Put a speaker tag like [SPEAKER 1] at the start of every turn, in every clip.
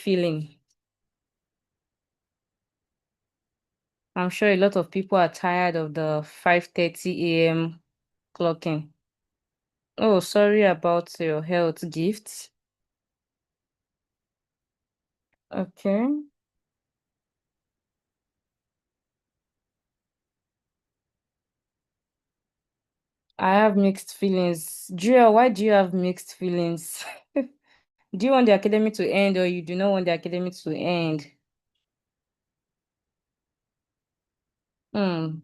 [SPEAKER 1] feeling? I'm sure a lot of people are tired of the 5:30 a.m. clocking. Oh, sorry about your health gifts. Okay. I have mixed feelings. Julia, why do you have mixed feelings? Do you want the academy to end or you do not want the academy to end? Hmm.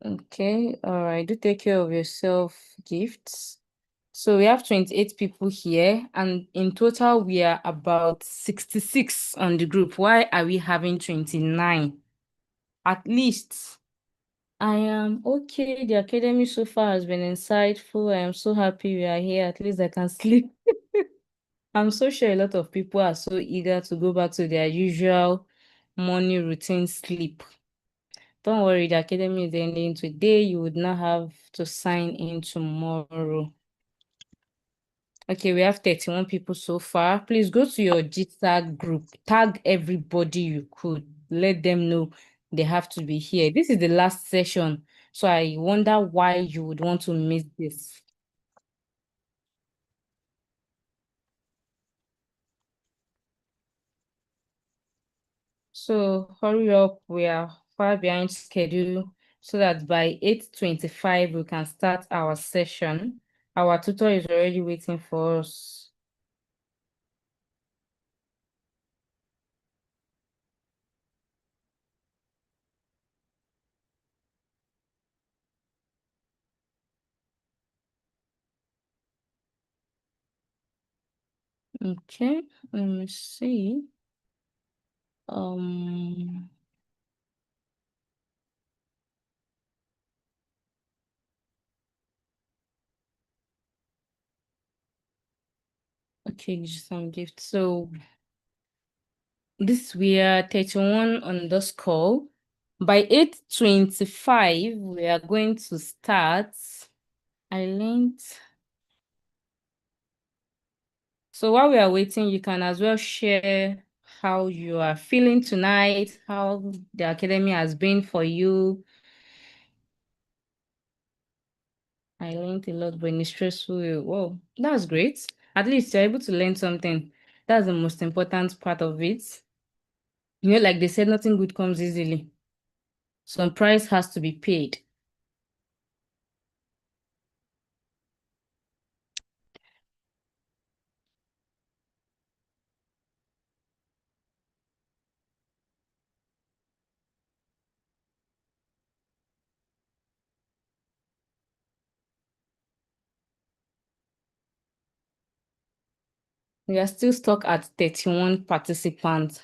[SPEAKER 1] Okay. All right. Do take care of yourself, gifts. So we have 28 people here, and in total, we are about 66 on the group. Why are we having 29? At least I am okay. The academy so far has been insightful. I am so happy we are here. At least I can sleep. I'm so sure a lot of people are so eager to go back to their usual morning routine sleep. Don't worry, the academy is ending today. You would not have to sign in tomorrow. Okay, we have 31 people so far. Please go to your GTAG group. Tag everybody you could. Let them know they have to be here. This is the last session. So I wonder why you would want to miss this. So hurry up. We are far behind schedule so that by 8:25 we can start our session. Our tutor is already waiting for us. Okay, let me see. Um, okay, just some gift. So this we are 31 on this call. By 8:25, we are going to start. I learned. So while we are waiting, you can as well share how you are feeling tonight, how the academy has been for you. I learned a lot, but in a stressful way. Whoa, that's great. At least you're able to learn something. That's the most important part of it. You know, like they said, nothing good comes easily. Some price has to be paid. We are still stuck at 31 participants.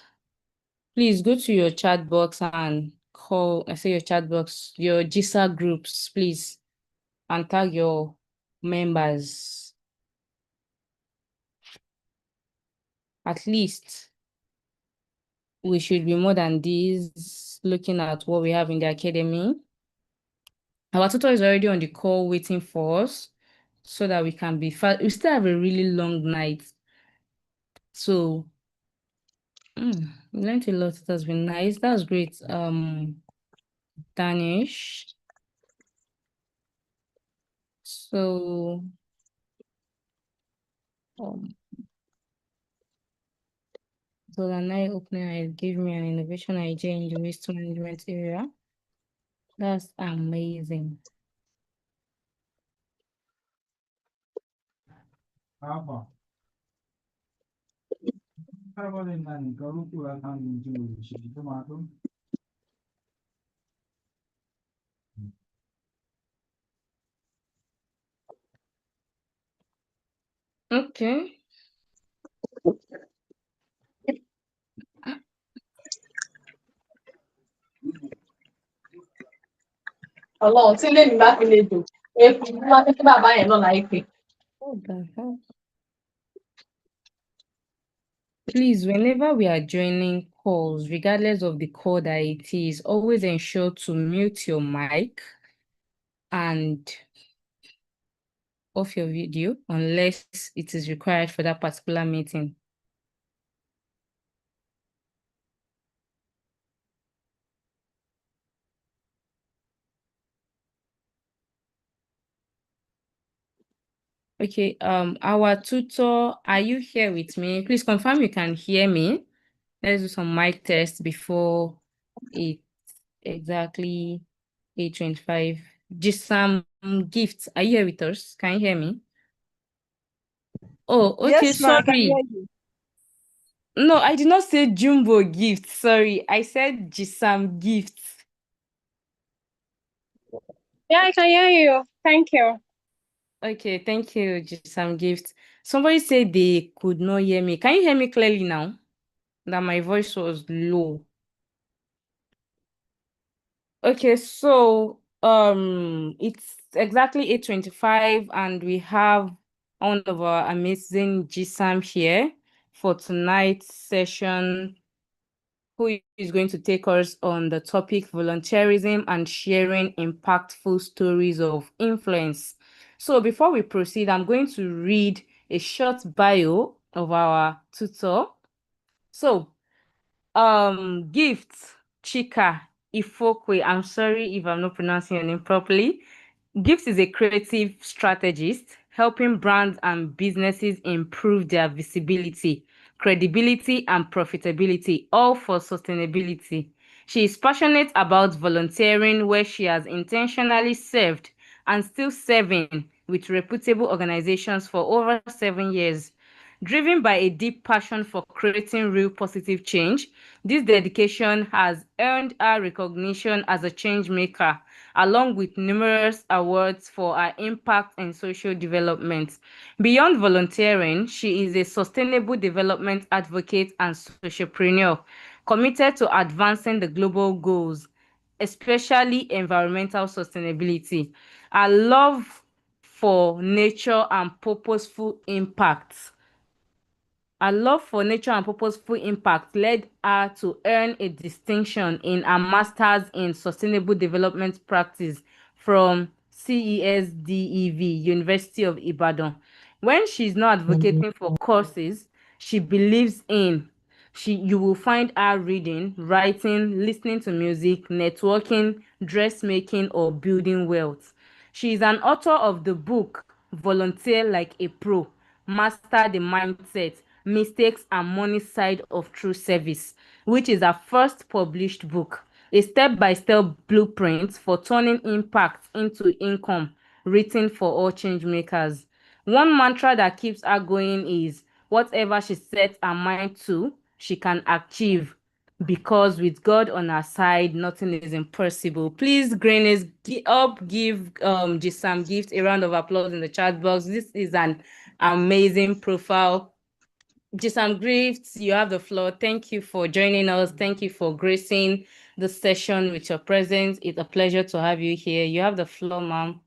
[SPEAKER 1] Please go to your chat box and call, I say your chat box, your GISA groups, please, and tag your members. At least we should be more than this, looking at what we have in the academy. Our tutor is already on the call waiting for us so that we can be fast. We still have a really long night. So we learned a lot. It has been nice. That's great. Danish. So um, so an eye-opener it gave me an innovation idea in the waste management area. That's amazing. Okay.
[SPEAKER 2] Ọlọ́run tí lèmi bá fi lè dùn eku bí wọ́n ní kí bàbá yẹn náà láì pè.
[SPEAKER 1] What the hell? Please, whenever we are joining calls, regardless of the call that it is, always ensure to mute your mic and off your video unless it is required for that particular meeting. Okay, our tutor, are you here with me? Please confirm you can hear me. Let's do some mic test before it's exactly 8:25. Just some gifts. Are you here with us? Can you hear me? Oh, okay,
[SPEAKER 3] Yes, ma, I can hear
[SPEAKER 1] sorry.
[SPEAKER 3] you.
[SPEAKER 1] No, I did not say jumbo gift. Sorry, I said Jisam gift.
[SPEAKER 3] Yeah, I can hear you. Thank you.
[SPEAKER 1] Okay, thank you, Jisam gift. Somebody said they could not hear me. Can you hear me clearly now? That my voice was low. Okay, so it's exactly 8:25 and we have one of our amazing GSAM here for tonight's session, who is going to take us on the topic volunteerism and sharing impactful stories of influence. So before we proceed, I'm going to read a short bio of our tutor. So Gift Chika Ifokwe. I'm sorry if I'm not pronouncing your name properly. Gift is a creative strategist helping brands and businesses improve their visibility, credibility, and profitability, all for sustainability. She is passionate about volunteering, where she has intentionally served and still serving with reputable organizations for over 7 years. Driven by a deep passion for creating real positive change, this dedication has earned her recognition as a change maker, along with numerous awards for her impact in social development. Beyond volunteering, she is a sustainable development advocate and socialpreneur, committed to advancing the global goals, especially environmental sustainability. Her love for nature and purposeful impact Her love for nature and purposeful impact led her to earn a distinction in her Master's in Sustainable Development Practice from CESDEV, University of Ibadan. When she's not advocating for courses she believes in, you will find her reading, writing, listening to music, networking, dressmaking, or building wealth. She is an author of the book Volunteer Like a Pro: Master the Mindset, Mistakes and Money Side of True Service, which is her first published book, a step-by-step blueprint for turning impact into income, written for all change makers. One mantra that keeps her going is whatever she sets her mind to, she can achieve, because with God on our side, nothing is impossible. Please, Greenies, give Jisam Gift a round of applause in the chat box. This is an amazing profile. Jisam Gift, you have the floor. Thank you for joining us. Thank you for gracing the session with your presence. It's a pleasure to have you here. You have the floor, ma'am.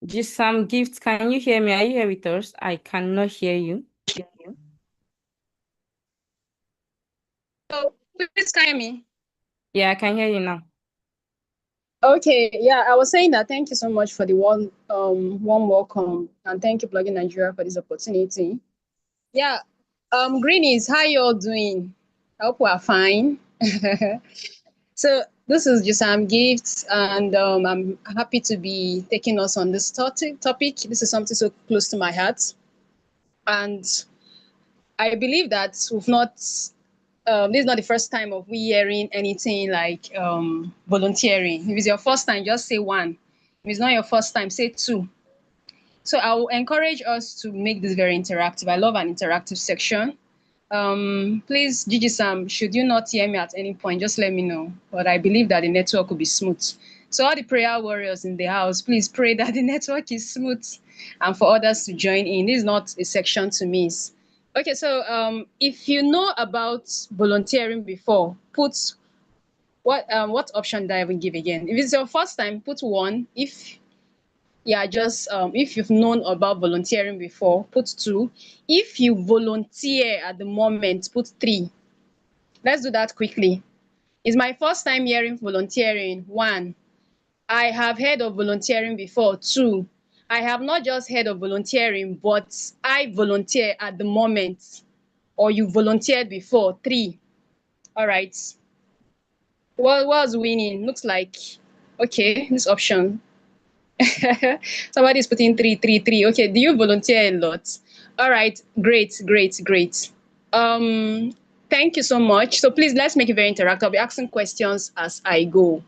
[SPEAKER 1] Jisam Gift, can you hear me? Are you here with us? I cannot hear you.
[SPEAKER 3] So, please can you hear me?
[SPEAKER 1] Yeah, I can hear you now.
[SPEAKER 3] Okay, yeah, I was saying that thank you so much for the warm welcome, and thank you, Plugin Nigeria, for this opportunity. Yeah, Greenies, how you all doing? I hope we are fine. So this is Jusam Gifts, and I'm happy to be taking us on this topic. This is something so close to my heart, and I believe that we've not. This is not the first time of we hearing anything like volunteering. If it's your first time, just say one. If it's not your first time, say two. So I will encourage us to make this very interactive. I love an interactive section. Please, Gigi Sam, should you not hear me at any point, just let me know. But I believe that the network will be smooth. So all the prayer warriors in the house, please pray that the network is smooth and for others to join in. This is not a section to miss. Okay, so if you know about volunteering before, put what option did I even give again? If it's your first time, put 1. If just if you've known about volunteering before, put 2. If you volunteer at the moment, put 3. Let's do that quickly. It's my first time hearing volunteering. 1. I have heard of volunteering before. 2. I have not just heard of volunteering, but I volunteer at the moment, or you volunteered before. 3. All right. What's winning? Looks like, okay, this option. Somebody's putting 3, 3, 3. Okay, do you volunteer a lot? All right, great, great, great. Thank you so much. So please, let's make it very interactive. I'll be asking questions as I go.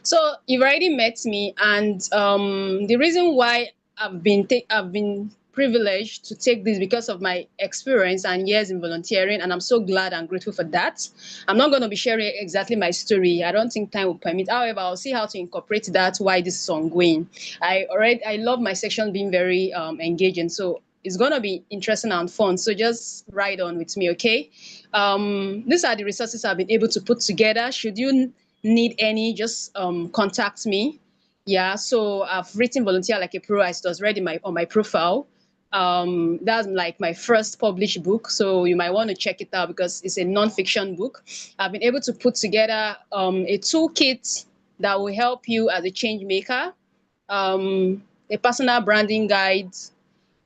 [SPEAKER 3] So you've already met me, and the reason why I've been privileged to take this because of my experience and years in volunteering, and I'm so glad and grateful for that. I'm not going to be sharing exactly my story. I don't think time will permit. However, I'll see how to incorporate that while this is ongoing. I love my section being very engaging, so it's going to be interesting and fun. So just ride on with me, okay? These are the resources I've been able to put together. Should you need any, just contact me. Yeah, so I've written Volunteer Like a Pro. It was ready on my profile. That's like my first published book, so you might want to check it out because it's a non-fiction book. I've been able to put together a toolkit that will help you as a change maker, a personal branding guide,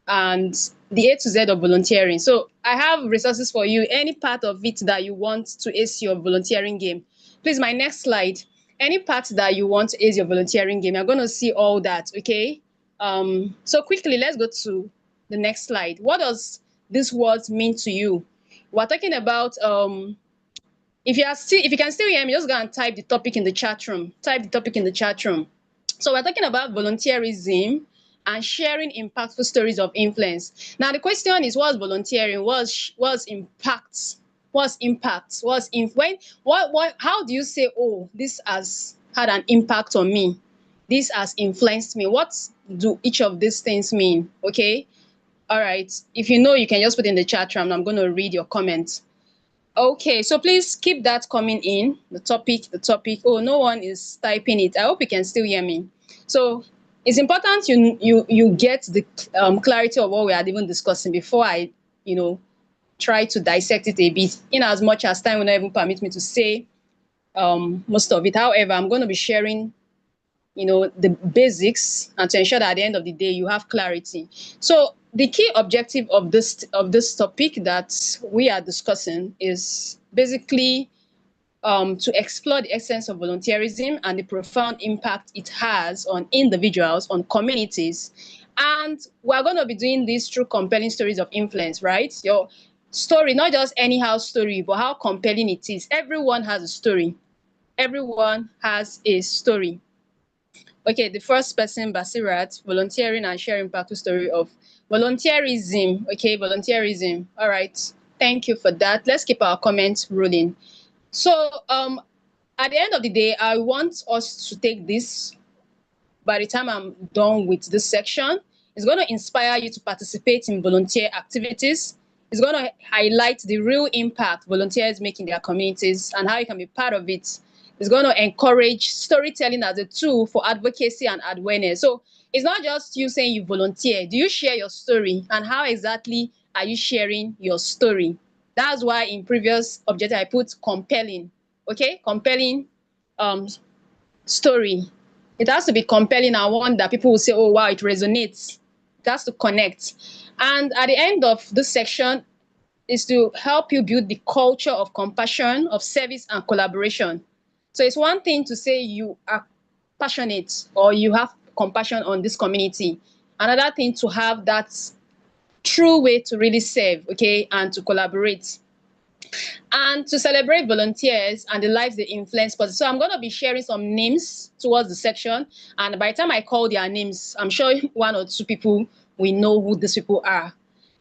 [SPEAKER 3] and the A to Z of volunteering. So I have resources for you, any part of it that you want to ace your volunteering game. Please, my next slide. Any part that you want to ace your volunteering game, you're going to see all that, okay? So quickly, let's go to the next slide. What does this word mean to you? We're talking about if you can still hear me, just go and type the topic in the chat room. Type the topic in the chat room. So we're talking about volunteerism and sharing impactful stories of influence. Now the question is, what's volunteering? What's impact? What's impact? How do you say, oh, this has had an impact on me? This has influenced me. What do each of these things mean? Okay. All right. If you know, you can just put in the chat room. I'm going to read your comments. Okay, so please keep that coming in. The topic. Oh, no one is typing it. I hope you can still hear me. So it's important you get the clarity of what we are even discussing before I, try to dissect it a bit. In as much as time will not even permit me to say most of it. However, I'm going to be sharing the basics, and to ensure that at the end of the day you have clarity. So the key objective of this topic that we are discussing is basically to explore the essence of volunteerism and the profound impact it has on individuals, on communities. And we're going to be doing this through compelling stories of influence, right? Your story, not just anyhow story, but how compelling it is. Everyone has a story. Everyone has a story. Okay, the first person, Basirat, volunteering and sharing impactful story of volunteerism. Okay, volunteerism. All right. Thank you for that. Let's keep our comments rolling. So at the end of the day, I want us to take this. By the time I'm done with this section, it's going to inspire you to participate in volunteer activities. It's going to highlight the real impact volunteers make in their communities and how you can be part of it. It's going to encourage storytelling as a tool for advocacy and awareness. So it's not just you saying you volunteer. Do you share your story? And how exactly are you sharing your story? That's why in previous objective I put compelling. Okay, compelling story. It has to be compelling and one that people will say, oh, wow, it resonates. It has to connect. And at the end of this section is to help you build the culture of compassion, of service, and collaboration. So it's one thing to say you are passionate or you have compassion on this community. Another thing to have that true way to really serve, okay, and to collaborate. And to celebrate volunteers and the lives they influence. So I'm going to be sharing some names towards the section. And by the time I call their names, I'm sure 1 or 2 people will know who these people are.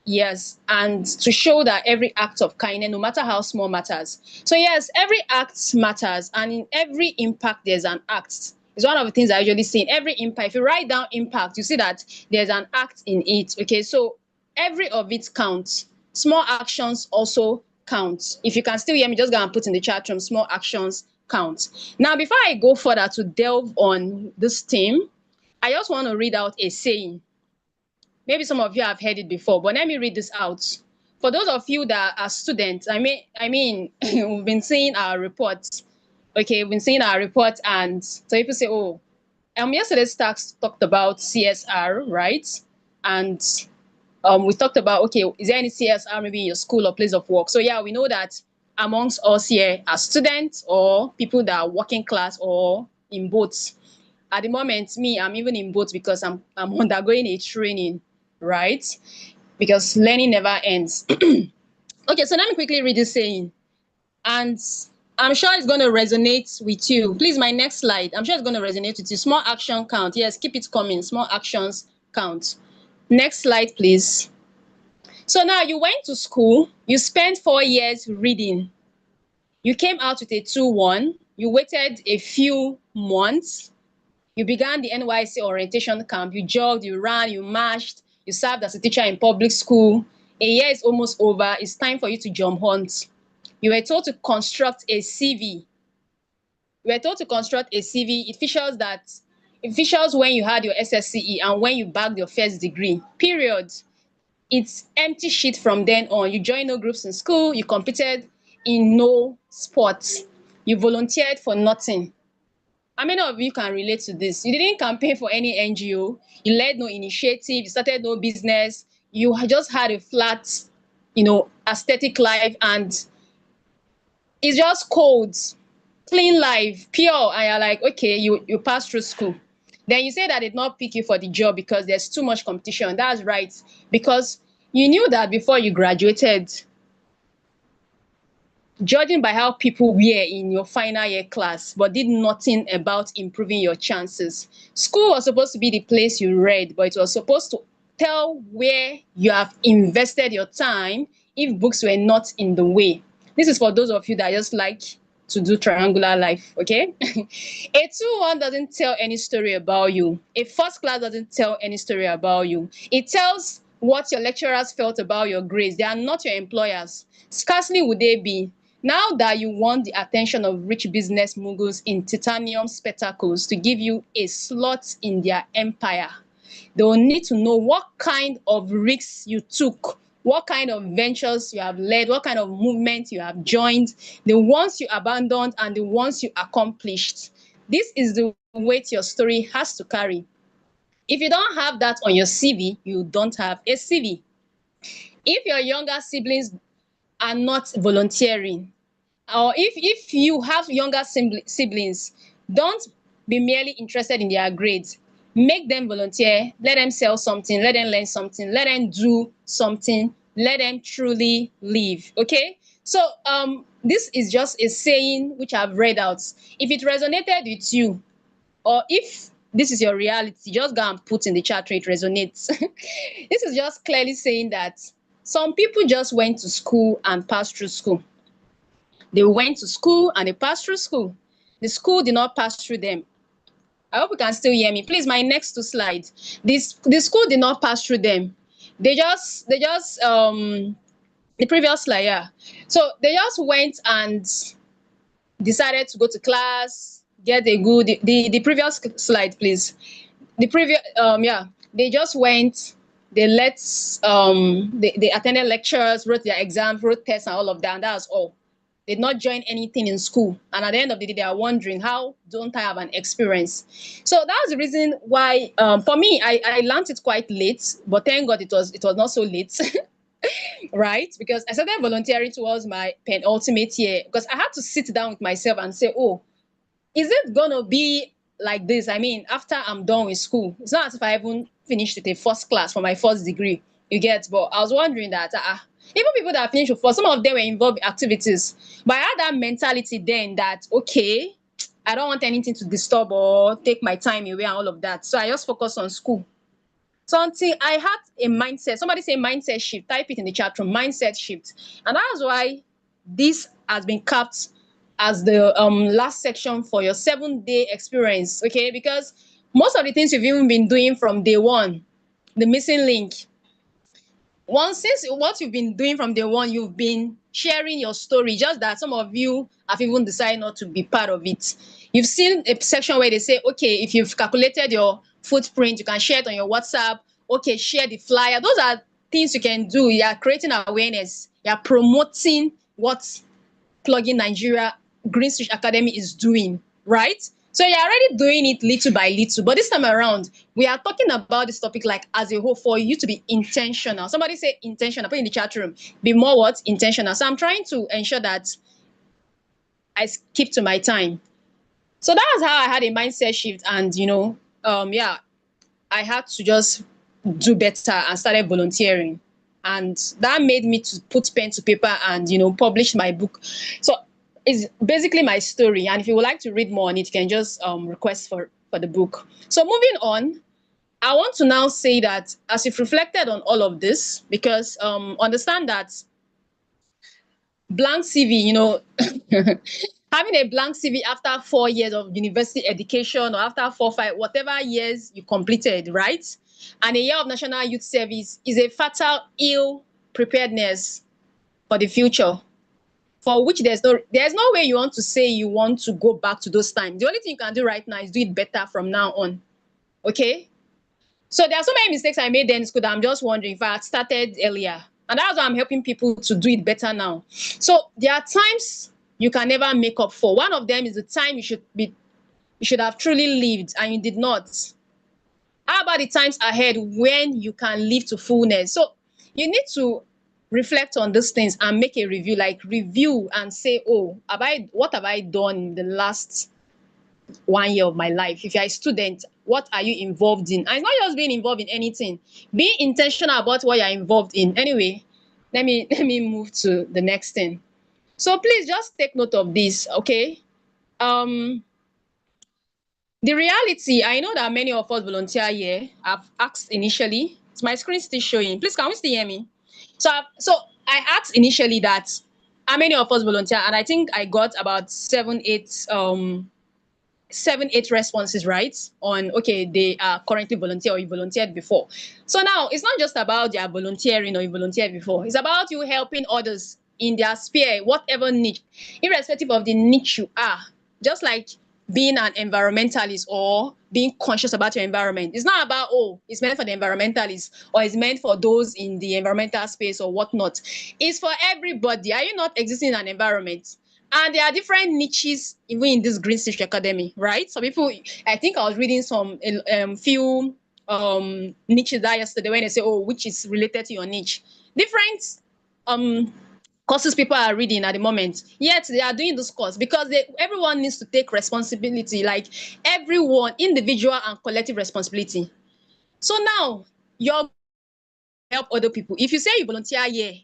[SPEAKER 3] Yes, and to show that every act of kindness, no matter how small, matters. So yes, every act matters, and in every impact, there's an act. It's one of the things I usually see in every impact. If you write down impact, you see that there's an act in it. Okay, so every of it counts. Small actions also count. If you can still hear me, just go and put in the chat room, small actions count. Now, before I go further to delve on this theme, I just want to read out a saying. Maybe some of you have heard it before, but let me read this out. For those of you that are students, we've been seeing our reports. Okay, we've been seeing our reports, and so people say, oh, yesterday's tax talked about CSR, right? And we talked about, okay, is there any CSR maybe in your school or place of work? So yeah, we know that amongst us here are students or people that are working class or in both. At the moment, me, I'm even in both because I'm undergoing a training, right? Because learning never ends. Okay, so let me quickly read this saying, and I'm sure it's going to resonate with you. Please, my next slide. I'm sure it's going to resonate with you. Small action count. Yes, keep it coming. Small actions count. Next slide, please. So now you went to school, you spent 4 years reading. You came out with a 2-1. You waited a few months. You began the NYC orientation camp. You jogged, you ran, you marched, you served as a teacher in public school. A year is almost over. It's time for you to jump hunt. You were told to construct a CV. You were told to construct a CV. It features when you had your SSCE and when you bagged your first degree. Period. It's empty sheet from then on. You joined no groups in school. You competed in no sports. You volunteered for nothing. How many of you can relate to this? You didn't campaign for any NGO. You led no initiative. You started no business. You just had a flat, aesthetic life, and it's just cold, clean life, pure. And you're like, okay, you passed through school. Then you say that they did not pick you for the job because there's too much competition. That's right. Because you knew that before you graduated, judging by how people were in your final year class, but did nothing about improving your chances. School was supposed to be the place you read, but it was supposed to tell where you have invested your time if books were not in the way. This is for those of you that just like to do triangular life, okay? A 2-1 doesn't tell any story about you. A first class doesn't tell any story about you. It tells what your lecturers felt about your grades. They are not your employers. Scarcely would they be. Now that you want the attention of rich business moguls in titanium spectacles to give you a slot in their empire, they will need to know what kind of risks you took, what kind of ventures you have led, what kind of movement you have joined, the ones you abandoned and the ones you accomplished. This is the weight your story has to carry. If you don't have that on your CV, you don't have a CV. If your younger siblings are not volunteering, or if you have younger siblings, don't be merely interested in their grades. Make them volunteer, let them sell something, let them learn something, let them do something, let them truly live. Okay, so this is just a saying which I've read out. If it resonated with you, or if this is your reality, just go and put in the chat where it resonates. This is just clearly saying that some people just went to school and passed through school. They went to school and they passed through school. The school did not pass through them. I hope you can still hear me. Please, my next 2 slides. The school did not pass through them. The previous slide, yeah. So they just went and decided to go to class, get a good, the previous slide, please. The previous, yeah, they just went, they attended lectures, wrote their exams, wrote tests and all of that, and that was all. They did not join anything in school. And at the end of the day, they are wondering, how don't I have an experience? So that was the reason why, for me, I learned it quite late, but thank God it was not so late. Right? Because I started volunteering towards my penultimate year because I had to sit down with myself and say, oh, is it gonna be like this? I mean, after I'm done with school, it's not as if I even finished with a first class for my first degree. You get, but I was wondering that even people that finished with first, some of them were involved in activities. But I had that mentality then that okay, I don't want anything to disturb or take my time away and all of that. So I just focused on school. So until I had a mindset, somebody say mindset shift, type it in the chat room, mindset shift. And that's why this has been capped as the last section for your 7-day experience, okay? Because most of the things you've even been doing from day one, the missing link. Since what you've been doing from day one, you've been sharing your story, just that some of you have even decided not to be part of it. You've seen a section where they say, okay, if you've calculated your footprint, you can share it on your WhatsApp. Okay, share the flyer. Those are things you can do. You are creating awareness. You are promoting what Plugin Nigeria Green Switch Academy is doing, right? So you're already doing it little by little, but this time around, we are talking about this topic like as a whole for you to be intentional. Somebody say intentional, put in the chat room. Be more what? Intentional. So I'm trying to ensure that I keep to my time. So that was how I had a mindset shift, and yeah, I had to just do better and started volunteering. And that made me to put pen to paper and publish my book. So it's basically my story. And if you would like to read more on it, you can just request for the book. So moving on, I want to now say that as you've reflected on all of this, because understand that blank CV, having a blank CV after 4 years of university education or after 4, 5, whatever years you completed, right? And a year of national youth service is a fatal ill preparedness for the future, for which there's no way you want to say you want to go back to those times. The only thing you can do right now is do it better from now on. Okay? So there are so many mistakes I made then in school that I'm just wondering if I had started earlier. And that's why I'm helping people to do it better now. So there are times you can never make up for. One of them is the time you should have truly lived and you did not. How about the times ahead when you can live to fullness? So you need to reflect on these things and make a review, like review and say, oh, what have I done in the last 1 year of my life? If you're a student, what are you involved in? And it's not just being involved in anything. Be intentional about what you're involved in. Anyway, let me move to the next thing. So please just take note of this, okay? The reality, I know that many of us volunteer here. I've asked initially. Is my screen still showing? Please, can we still hear me? So I asked initially that how many of us volunteer, and I think I got about 7, 8 responses, right? On okay, they are currently volunteer or you volunteered before. So now it's not just about their volunteering or you volunteered before. It's about you helping others in their sphere, whatever niche, irrespective of the niche you are. Just like being an environmentalist or being conscious about your environment. It's not about, oh, it's meant for the environmentalists or it's meant for those in the environmental space or whatnot. It's for everybody. Are you not existing in an environment? And there are different niches even in this Green Switch Academy, right? So people, I think I was reading some few niches that yesterday when they say, oh, which is related to your niche. Different courses people are reading at the moment, yet they are doing this course because everyone needs to take responsibility, like everyone, individual and collective responsibility. So now you're help other people. If you say you volunteer here,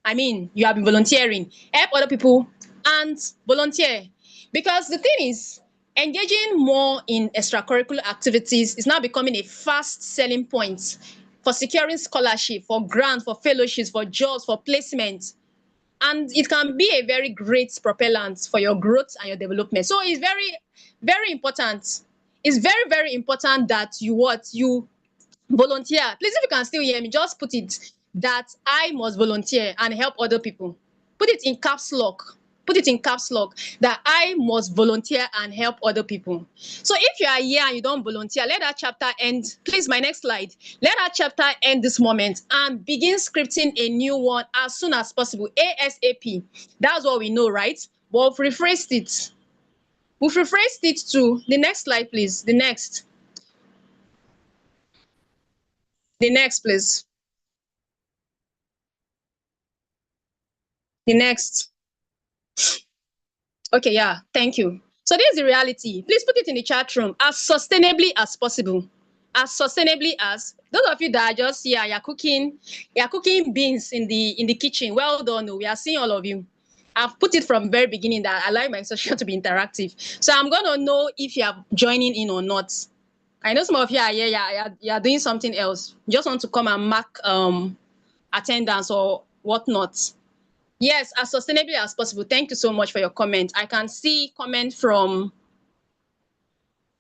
[SPEAKER 3] I mean, you have been volunteering, help other people and volunteer. Because the thing is, engaging more in extracurricular activities is now becoming a fast selling point for securing scholarship, for grants, for fellowships, for jobs, for placement. And it can be a very great propellant for your growth and your development. So it's very, very important. It's very, very important that you volunteer. Please, if you can still hear me, just put it that I must volunteer and help other people. Put it in caps lock. Put it in caps lock that I must volunteer and help other people. So if you are here and you don't volunteer, let that chapter end. Please, my next slide. Let that chapter end this moment and begin scripting a new one as soon as possible. ASAP. That's what we know, right? But we've rephrased it. We've rephrased it to the next slide, please. The next. The next, please. The next. Okay, yeah, thank you. So this is the reality. Please put it in the chat room as sustainably as possible. As sustainably as those of you that are just here, you're cooking beans in the kitchen. Well done. We are seeing all of you. I've put it from very beginning that I like my session to be interactive. So I'm gonna know if you are joining in or not. I know some of you are here, you're doing something else. You just want to come and mark attendance or whatnot. Yes, as sustainably as possible. Thank you so much for your comment. I can see comment from,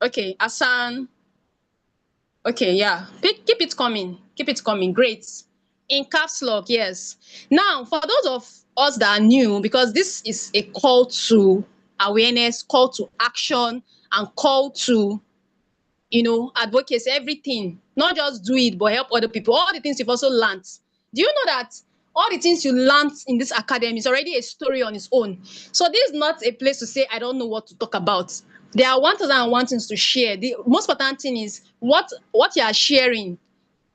[SPEAKER 3] okay, Asan. Okay, yeah. Keep it coming. Keep it coming. Great. In caps lock, yes. Now, for those of us that are new, because this is a call to awareness, call to action, and call to, advocacy, everything. Not just do it, but help other people. All the things you've also learned. Do you know that all the things you learned in this academy is already a story on its own? So this is not a place to say, I don't know what to talk about. There are 1,001 things to share. The most important thing is what you are sharing.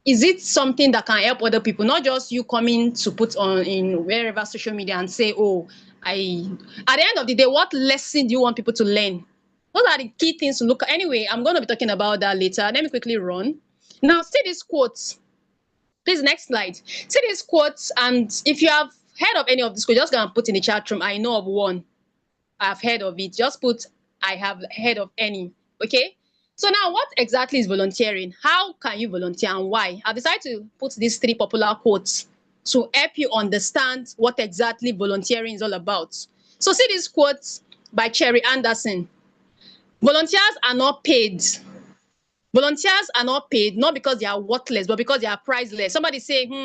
[SPEAKER 3] Is it something that can help other people, not just you coming to put on in wherever social media and say, oh, I at the end of the day, what lesson do you want people to learn? Those are the key things to look at. Anyway, I'm going to be talking about that later. Let me quickly run. Now, see this quote. Please, next slide. See this quote, and if you have heard of any of this quote, just go and put in the chat room. I know of one. I've heard of it. Just put, I have heard of any. Okay? So now, what exactly is volunteering? How can you volunteer and why? I've decided to put these three popular quotes to help you understand what exactly volunteering is all about. So see this quote by Cherry Anderson. Volunteers are not paid. Volunteers are not paid, not because they are worthless, but because they are priceless. Somebody say, put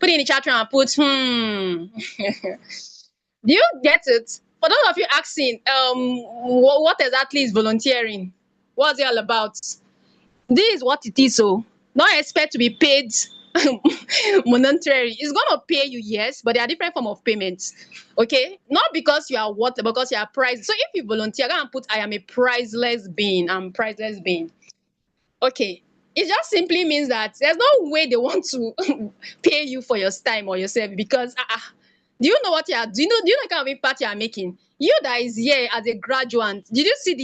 [SPEAKER 3] it in the chat room and put, Do you get it? For those of you asking, what exactly is volunteering? What's it all about? This is what it is. So don't expect to be paid monetary. It's gonna pay you, yes, but there are different form of payments. Okay, not because you are what, because you are priced. So if you volunteer, go and put, I am a priceless being. I'm priceless being. Okay, it just simply means that there's no way they want to pay you for your time or yourself because do you know what you are do you know the kind of impact you are making? You that is here as a graduate, did you see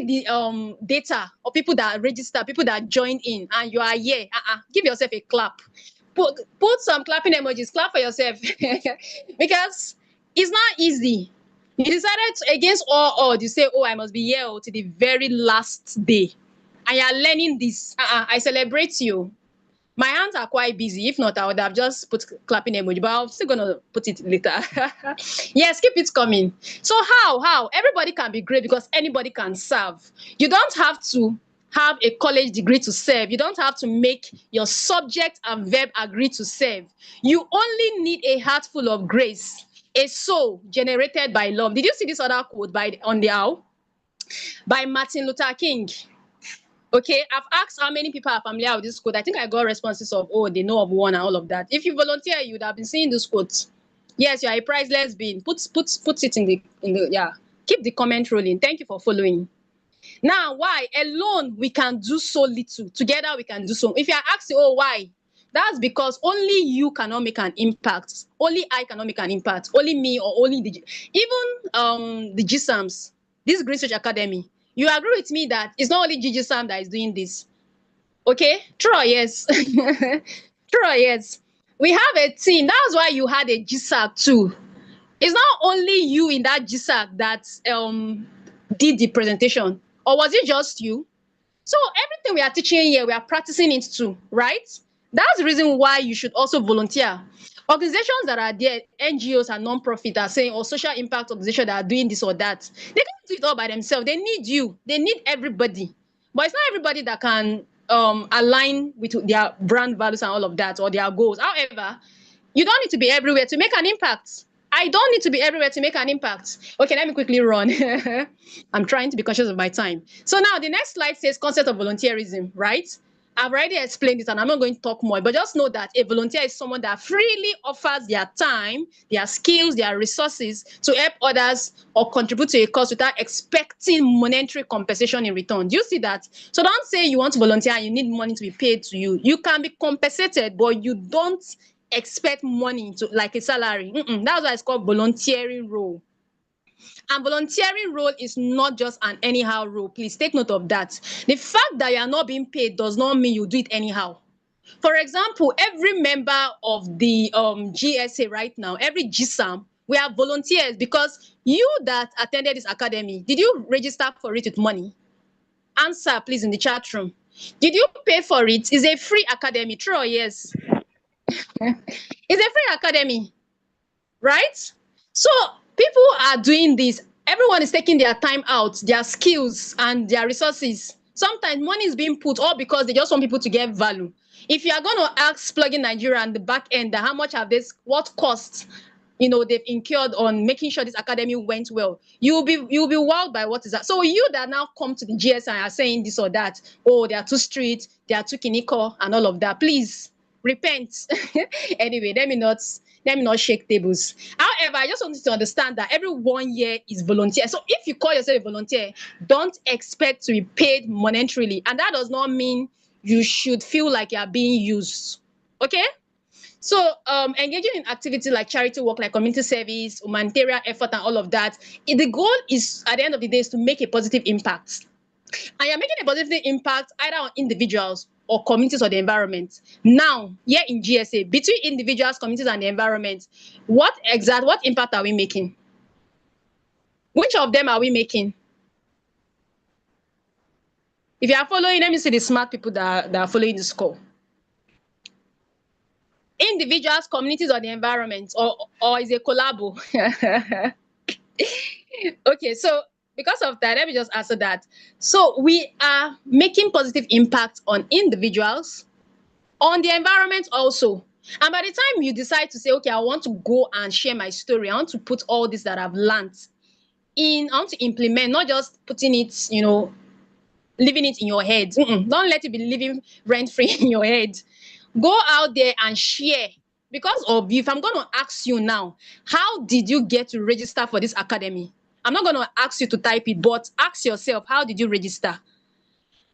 [SPEAKER 3] the data of people that register, people that joined in, and you are here? Give yourself a clap. Put some clapping emojis, clap for yourself. Because it's not easy. You decided to, against all odds, you say, oh, I must be here to the very last day, and you are learning this. I celebrate you. My hands are quite busy. If not, I would have just put clapping emoji, but I'm still gonna put it later. Yes, keep it coming. So how? Everybody can be great because anybody can serve. You don't have to have a college degree to serve. You don't have to make your subject and verb agree to serve. You only need a heart full of grace, a soul generated by love. Did you see this other quote on the owl by Martin Luther King? Okay, I've asked how many people are familiar with this quote. I think I got responses of, oh, they know of one and all of that. If you volunteer, you would have been seeing this quote. Yes, you are a priceless being. Put it in the yeah. Keep the comment rolling. Thank you for following. Now, why? Alone we can do so little. Together we can do so. If you are asking, oh, why? That's because only you cannot make an impact. Only I cannot make an impact. Only me or only the GSAMs, this Research Academy. You agree with me that it's not only GGSAM that is doing this. Okay? True or yes? True or yes? We have a team. That's why you had a GSAC too. It's not only you in that GSAC that did the presentation, or was it just you? So everything we are teaching here, we are practicing it too, right? That's the reason why you should also volunteer. Organizations that are there, NGOs and non-profit are saying, or social impact organizations that are doing this or that, they can't do it all by themselves. They need you. They need everybody. But it's not everybody that can align with their brand values and all of that, or their goals. However, you don't need to be everywhere to make an impact. I don't need to be everywhere to make an impact. Okay, let me quickly run. I'm trying to be conscious of my time. So now the next slide says concept of volunteerism, right? I've already explained it and I'm not going to talk more, but just know that a volunteer is someone that freely offers their time, their skills, their resources to help others or contribute to a cause without expecting monetary compensation in return. Do you see that? So don't say you want to volunteer and you need money to be paid to you. You can be compensated, but you don't expect money to like a salary. That's why it's called volunteering role. And volunteering role is not just an anyhow role. Please take note of that. The fact that you are not being paid does not mean you do it anyhow. For example, every member of the GSA right now, every GSAM, we have volunteers because you that attended this academy, did you register for it with money? Answer, please, in the chat room. Did you pay for it? It's a free academy, true or yes? It's a free academy, right? So people are doing this. Everyone is taking their time out, their skills and their resources. Sometimes money is being put all because they just want people to get value. If you are going to ask Plugin Nigeria and the back end, how much have this, what costs, they've incurred on making sure this academy went well, you'll be wowed by what is that. So you that now come to the GSI and are saying this or that, oh, they are too strict, they are too kiniko and all of that, please repent. Anyway, let me not shake tables. However, I just want you to understand that every 1 year is volunteer. So if you call yourself a volunteer, don't expect to be paid monetarily. And that does not mean you should feel like you are being used. Okay? So engaging in activity like charity work, like community service, humanitarian effort, and all of that, the goal is at the end of the day is to make a positive impact. And you're making a positive impact either on individuals or communities or the environment. Now, here in GSA, between individuals, communities, and the environment, what impact are we making? Which of them are we making? If you are following, let me see the smart people that are following this call. Individuals, communities, or the environment, or is a collabo? Okay, so because of that, let me just answer that. So we are making positive impact on individuals, on the environment also. And by the time you decide to say, okay, I want to go and share my story, I want to put all this that I've learned I want to implement, not just putting it, leaving it in your head. Don't let it be living rent free in your head. Go out there and share. Because of you, if I'm going to ask you now, how did you get to register for this academy? I'm not going to ask you to type it, but ask yourself, how did you register?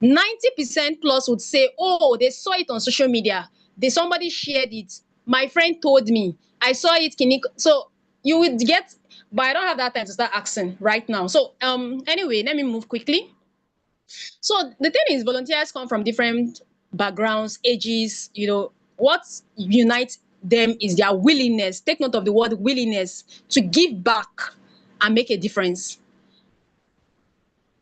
[SPEAKER 3] 90% plus would say, oh, they saw it on social media. Somebody shared it. My friend told me. I saw it. So you would get, but I don't have that time to start asking right now. So anyway, let me move quickly. So the thing is, volunteers come from different backgrounds, ages. What unites them is their willingness. Take note of the word willingness to give back and make a difference.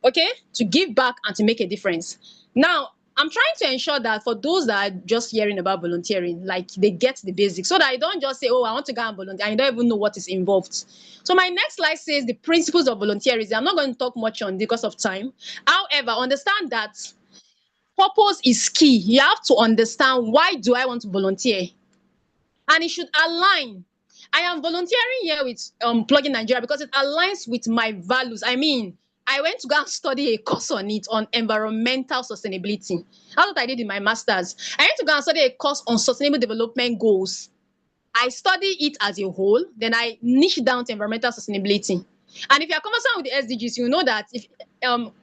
[SPEAKER 3] Okay, to give back and to make a difference. Now, I'm trying to ensure that for those that are just hearing about volunteering, like they get the basics, so that I don't just say, oh, I want to go and volunteer, and you don't even know what is involved. So my next slide says the principles of volunteerism. I'm not going to talk much on because of time. However, understand that purpose is key. You have to understand, why do I want to volunteer? And it should align. I am volunteering here with Plugin Nigeria because it aligns with my values. I mean, I went to go and study a course on it, on environmental sustainability. That's what I did in my master's. I went to go and study a course on sustainable development goals. I studied it as a whole, then I niched down to environmental sustainability. And if you're conversant with the SDGs, you know that if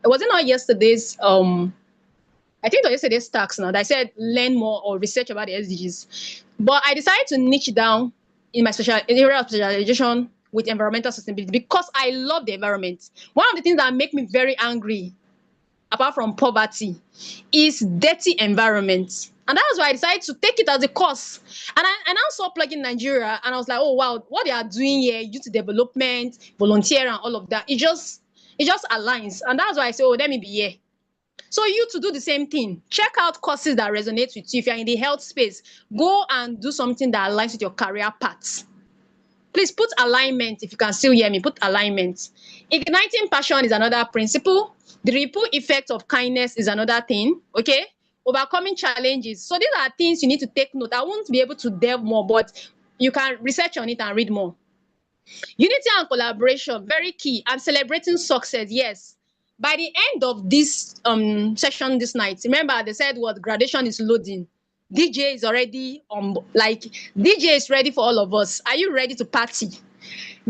[SPEAKER 3] was it not yesterday's I think it was yesterday's tax now that I said learn more or research about the SDGs. But I decided to niche down in my area of specialization with environmental sustainability because I love the environment. One of the things that make me very angry, apart from poverty, is dirty environment. And that's why I decided to take it as a course. And I now saw Plugin Nigeria and I was like, oh wow, what they are doing here, youth development, volunteer and all of that, it just aligns. And that's why I said, oh, let me be here. So you to do the same thing. Check out courses that resonate with you. If you're in the health space, go and do something that aligns with your career path. Please put alignment. If you can still hear me, put alignment. Igniting passion is another principle. The ripple effect of kindness is another thing. Okay? Overcoming challenges. So these are things you need to take note. I won't be able to delve more, but you can research on it and read more. Unity and collaboration, very key. And celebrating success, yes. By the end of this session this night, remember they said what graduation is loading. DJ is already DJ is ready for all of us. Are you ready to party?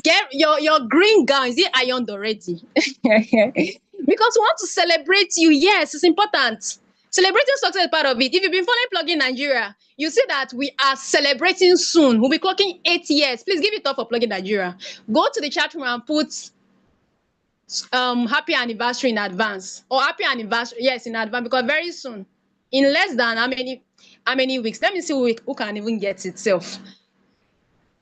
[SPEAKER 3] Get your green gown, is it ironed already? Because we want to celebrate you. Yes, it's important. Celebrating success is part of it. If you've been following Plugin Nigeria, you see that we are celebrating soon. We'll be clocking 8 years. Please give it up for Plugin Nigeria. Go to the chat room and put happy anniversary in advance, or happy anniversary, yes, in advance, because very soon, in less than how many weeks, let me see who can even get itself.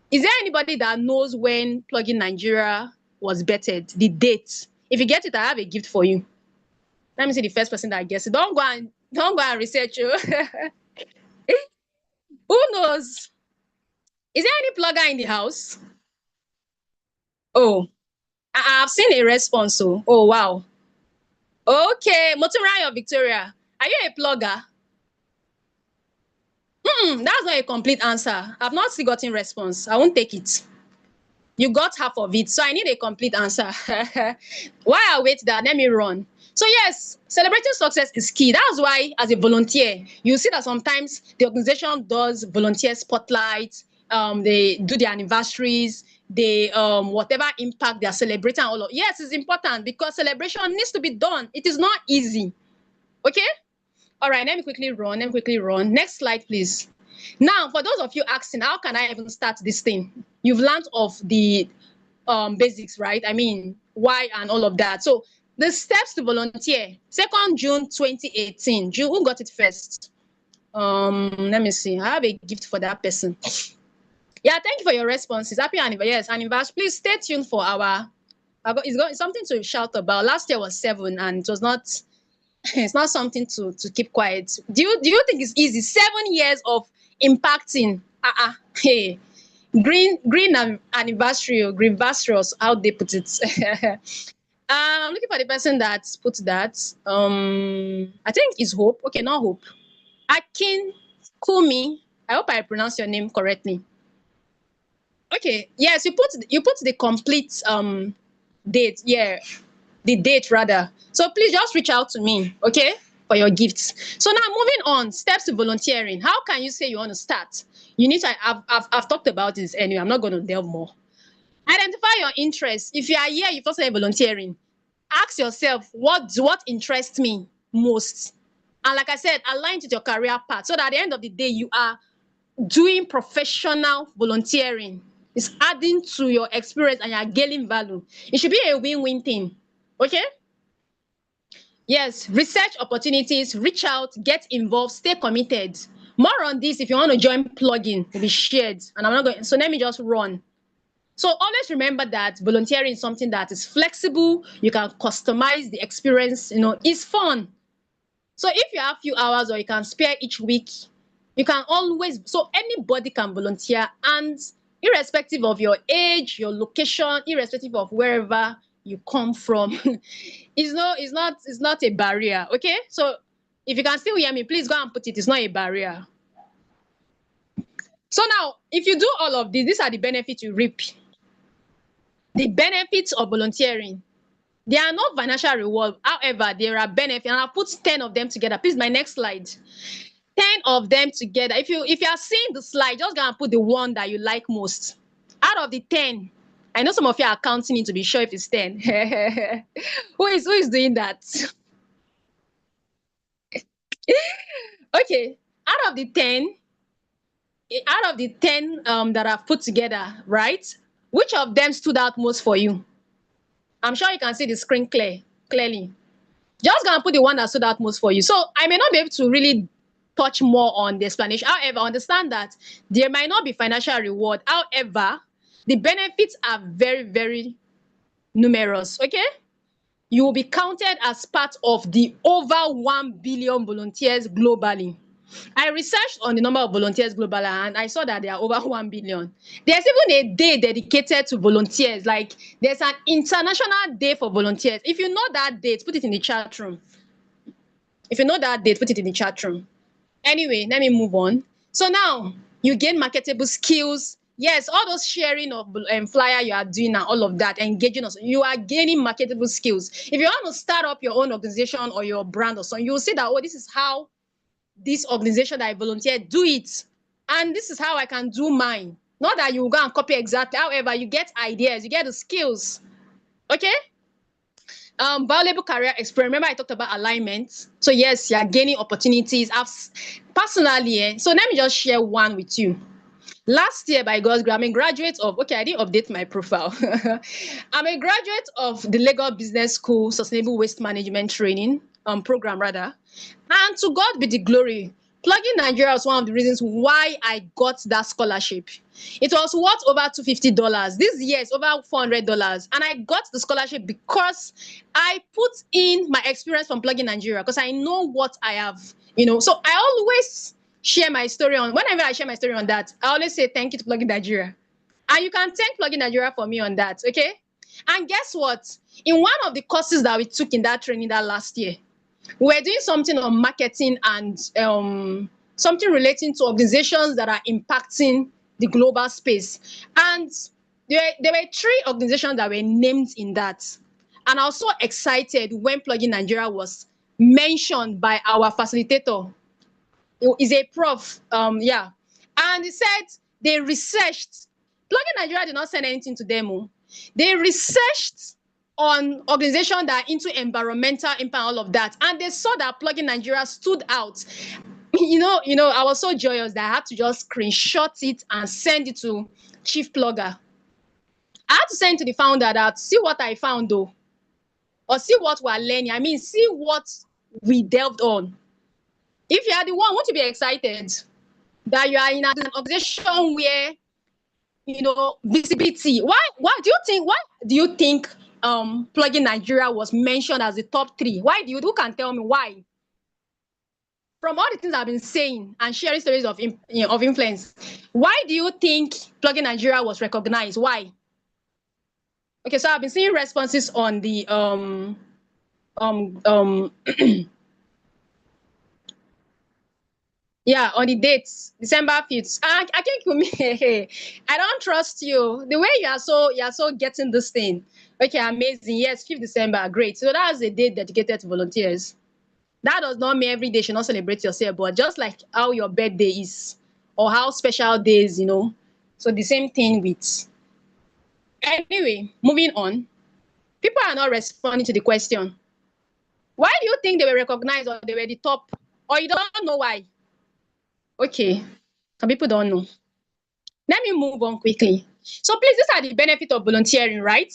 [SPEAKER 3] Is there anybody that knows when Plugin Nigeria was bettered, the date? If you get it, I have a gift for you. Let me see the first person that gets it. Don't go and research you. Who knows? Is there any plugger in the house? Oh, I've seen a response. Oh wow. Okay, Motunrayo Victoria, are you a plugger? That's not a complete answer. I've not still gotten response. I won't take it. You got half of it, so I need a complete answer. While I wait that, let me run. So yes, celebrating success is key. That's why as a volunteer, you see that sometimes the organization does volunteer spotlight, they do their anniversaries, they whatever impact they are celebrating all of. Yes, it's important because celebration needs to be done. It is not easy. Okay? All right, let me quickly run. Next slide, please. Now, for those of you asking, how can I even start this thing? You've learned of the basics, right? I mean, why and all of that. So the steps to volunteer, 2nd June 2018. June, who got it first? Let me see. I have a gift for that person. Yeah, thank you for your responses. Happy anniversary. Yes, anniversary. Please stay tuned for our. It's something to shout about. Last year was 7, and it was not. It's not something to keep quiet. Do you think it's easy? 7 years of impacting. Hey, green anniversary or greenversary, how they put it. I'm looking for the person that put that. I think it's Hope. Okay, not Hope. Akin Kumi. I hope I pronounce your name correctly. Okay, yes, you put the complete date. Yeah, the date rather. So please just reach out to me, okay, for your gifts. So now moving on, steps to volunteering. How can you say you want to start? You need to. I've talked about this anyway. I'm not going to delve more. Identify your interests. If you are here, you've started volunteering. Ask yourself, what interests me most? And like I said, align with your career path so that at the end of the day, you are doing professional volunteering. It's adding to your experience and you're gaining value. It should be a win-win thing. Okay? Yes, research opportunities, reach out, get involved, stay committed. More on this if you want to join plugin will be shared. And I'm not going, so let me just run. So always remember that volunteering is something that is flexible. You can customize the experience, it's fun. So if you have few hours or you can spare each week, you can always, so anybody can volunteer, and irrespective of your age, your location, irrespective of wherever you come from, it's not a barrier. Okay, so if you can still hear me, please go and put it. It's not a barrier. So now, if you do all of this, these are the benefits you reap. The benefits of volunteering. There are no financial reward. However, there are benefits, and I'll put 10 of them together. Please, my next slide. 10 of them together. If you are seeing the slide, just go and put the one that you like most. Out of the 10, I know some of you are counting me to be sure if it's 10. Who is doing that? Okay. Out of the 10 that I've put together, right? Which of them stood out most for you? I'm sure you can see the screen clearly. Just gonna put the one that stood out most for you. So I may not be able to really touch more on the explanation. However, understand that there might not be financial reward. However, the benefits are very, very numerous. Okay? You will be counted as part of the over 1 billion volunteers globally. I researched on the number of volunteers globally, and I saw that there are over 1 billion. There's even a day dedicated to volunteers. Like there's an international day for volunteers. If you know that date, put it in the chat room. If you know that date, put it in the chat room. Anyway, let me move on. So now you gain marketable skills. Yes, all those sharing of flyer you are doing and all of that, engaging us, you are gaining marketable skills. If you want to start up your own organization or your brand or something, you'll see that, oh, this is how this organization that I volunteer do it. And this is how I can do mine. Not that you go and copy exactly. However, you get ideas, you get the skills. Okay? Valuable career experience. Remember, I talked about alignment. So yes, you are gaining opportunities. Personally, so let me just share one with you. Last year, by God's grace, I'm a graduate of, okay, I didn't update my profile. I'm a graduate of the Lagos Business School Sustainable Waste Management Training program, rather. And to God be the glory. Plugin Nigeria was one of the reasons why I got that scholarship. It was worth over $250. This year it's over $400. And I got the scholarship because I put in my experience from Plugin Nigeria because I know what I have, So I always share my story on, whenever I share my story on that, I always say thank you to Plugin Nigeria. And you can thank Plugin Nigeria for me on that, okay? And guess what? In one of the courses that we took in that training that last year, we were doing something on marketing and something relating to organizations that are impacting the global space. And there were 3 organizations that were named in that. And I was so excited when Plugin Nigeria was mentioned by our facilitator. Is a prof, yeah. And he said they researched. Plugin Nigeria did not send anything to them. They researched on organizations that are into environmental impact, all of that, and they saw that Plugin Nigeria stood out. I was so joyous that I had to just screenshot it and send it to Chief Plugger. I had to send to the founder that see what I found though, or see what we're learning. I mean, see what we delved on. If you are the one, won't you be excited that you are in an organization where visibility? Why do you think Plugin Nigeria was mentioned as the top 3? Who can tell me why? From all the things I've been saying and sharing stories of influence, why do you think Plugin Nigeria was recognized? Why? Okay, so I've been seeing responses on the yeah, on the dates, December 5th. I think you mean I don't trust you. The way you are so getting this thing. Okay, amazing. Yes, 5th December, great. So that's a date dedicated to volunteers. That does not mean every day you should not celebrate yourself, but just like how your birthday is, or how special days, So the same thing with. Anyway, moving on. People are not responding to the question. Why do you think they were recognized or they were the top? Or you don't know why? Okay, some people don't know. Let me move on quickly. So please, these are the benefits of volunteering, right?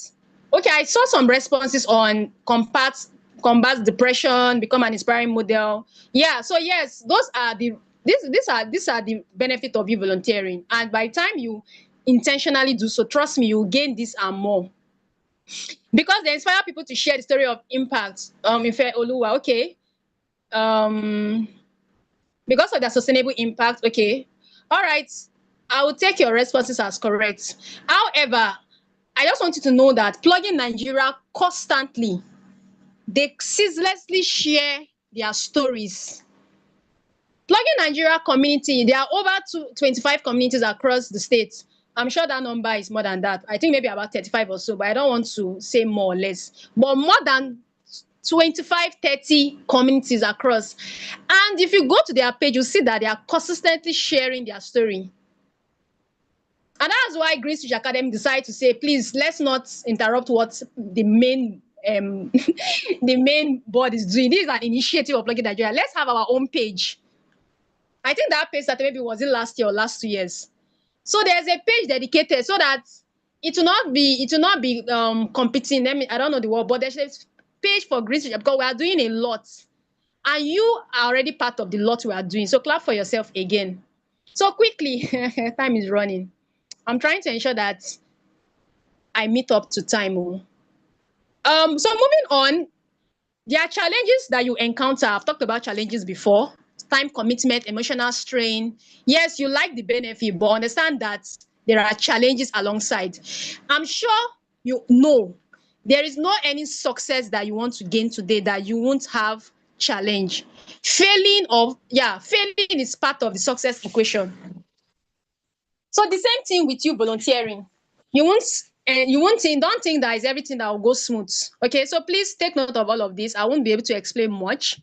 [SPEAKER 3] Okay, I saw some responses on combat depression, become an inspiring model. Yeah, so yes, these are the benefits of you volunteering. And by the time you intentionally do so, trust me, you gain this and more. Because they inspire people to share the story of impact. Ife Oluwa, okay. Because of their sustainable impact, okay. All right, I will take your responses as correct. However, I just want you to know that Plugin Nigeria constantly, they ceaselessly share their stories. Plugin Nigeria community, there are over 25 communities across the state. I'm sure that number is more than that. I think maybe about 35 or so, but I don't want to say more or less. But more than 25, 30 communities across. And if you go to their page, you'll see that they are consistently sharing their story. And that's why Green Switch Academy decided to say, please, let's not interrupt what the main the main board is doing. This is an initiative of Plugin Nigeria. Let's have our own page. I think that page started maybe was it last year or last 2 years. So there's a page dedicated so that it will not be competing. I don't know the word, but there's a page for Green Switch because we are doing a lot. And you are already part of the lot we are doing. So clap for yourself again. So quickly, time is running. I'm trying to ensure that I meet up to time. So moving on, there are challenges that you encounter. I've talked about challenges before. Time commitment, emotional strain. Yes, you like the benefit, but understand that there are challenges alongside. I'm sure you know there is no any success that you want to gain today that you won't have challenge. Failing is part of the success equation. So the same thing with you volunteering. Don't think that is everything that will go smooth. Okay, so please take note of all of this. I won't be able to explain much.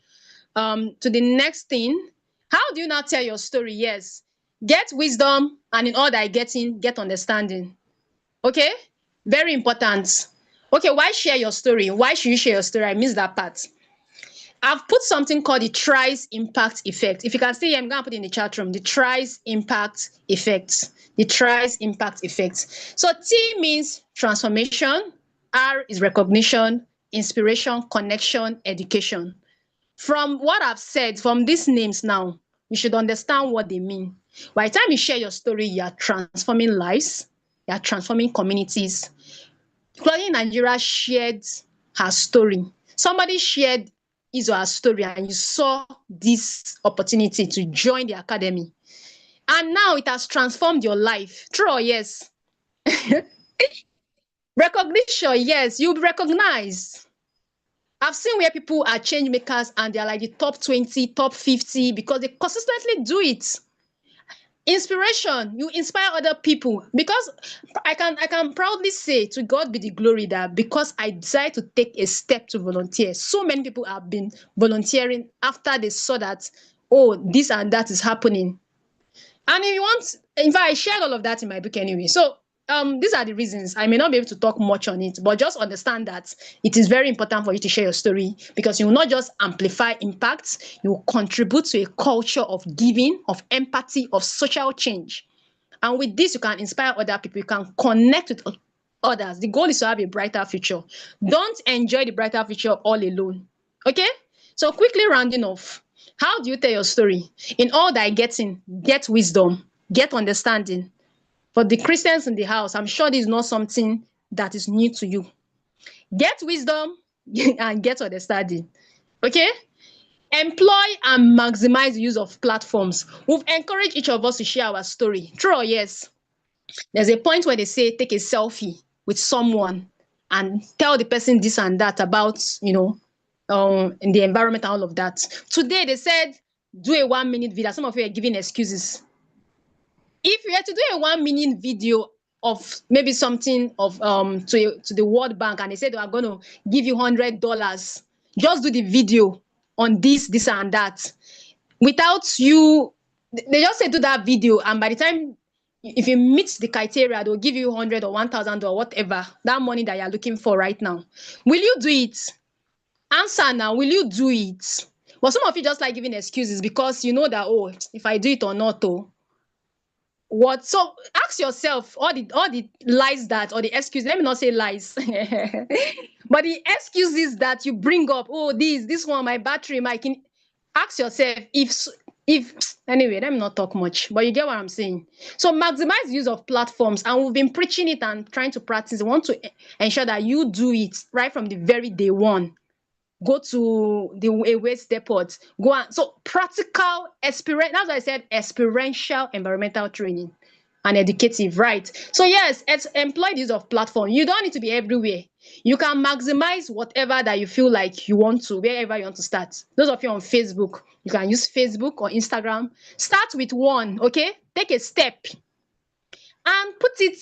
[SPEAKER 3] To the next thing, how do you now tell your story? Yes, get wisdom, and in all that get understanding. Okay, very important. Okay, why share your story? Why should you share your story? I missed that part. I've put something called the TRICE impact effect. If you can see here, I'm going to put it in the chat room. The TRICE impact effect. The TRICE impact effect. So T means transformation. R is recognition, inspiration, connection, education. From what I've said, from these names now, you should understand what they mean. By the time you share your story, you are transforming lives. You are transforming communities. Plugin Nigeria shared her story. Somebody shared his or her story and you saw this opportunity to join the academy, and now it has transformed your life, true or yes? Recognition, yes, you'll be recognized. I've seen where people are change makers and they're like the top 20, top 50 because they consistently do it. Inspiration, you inspire other people, because I can proudly say, to God be the glory, that because I decided to take a step to volunteer, so many people have been volunteering after they saw that, oh, this and that is happening. And if you want, in fact, I shared all of that in my book anyway. So these are the reasons. I may not be able to talk much on it, but just understand that it is very important for you to share your story, because you will not just amplify impacts, you will contribute to a culture of giving, of empathy, of social change. And with this, you can inspire other people, you can connect with others. The goal is to have a brighter future. Don't enjoy the brighter future all alone. Okay? So quickly rounding off, how do you tell your story? In all thy getting, get wisdom, get understanding. For the Christians in the house, I'm sure this is not something that is new to you. Get wisdom and get understanding. Okay? Employ and maximize the use of platforms. We've encouraged each of us to share our story. True or yes? There's a point where they say take a selfie with someone and tell the person this and that about, in the environment and all of that. Today they said do a 1 minute video. Some of you are giving excuses. If you had to do a 1 minute video of maybe something of to the World Bank, and they said they are going to give you $100, just do the video on this and that, without you. They just say do that video, and by the time, if you meet the criteria, they'll give you 100 or 1,000 or whatever, that money that you're looking for right now. Will you do it? Answer now, will you do it? But some of you just like giving excuses because you know that, oh, if I do it or not, oh, what? So ask yourself all the lies that, or the excuses, let me not say lies, but the excuses that you bring up, oh, this one, my battery, my kin. Ask yourself if anyway, let me not talk much, but you get what I'm saying. So maximize the use of platforms, and we've been preaching it and trying to practice. We want to ensure that you do it right from the very day one. Go to the waste depot, go and so practical experience. That's why I said experiential environmental training and educative, right? So yes, it's employ the use of platform. You don't need to be everywhere. You can maximize whatever that you feel like you want to, wherever you want to start. Those of you on Facebook, you can use Facebook or Instagram. Start with one, okay? Take a step and put it.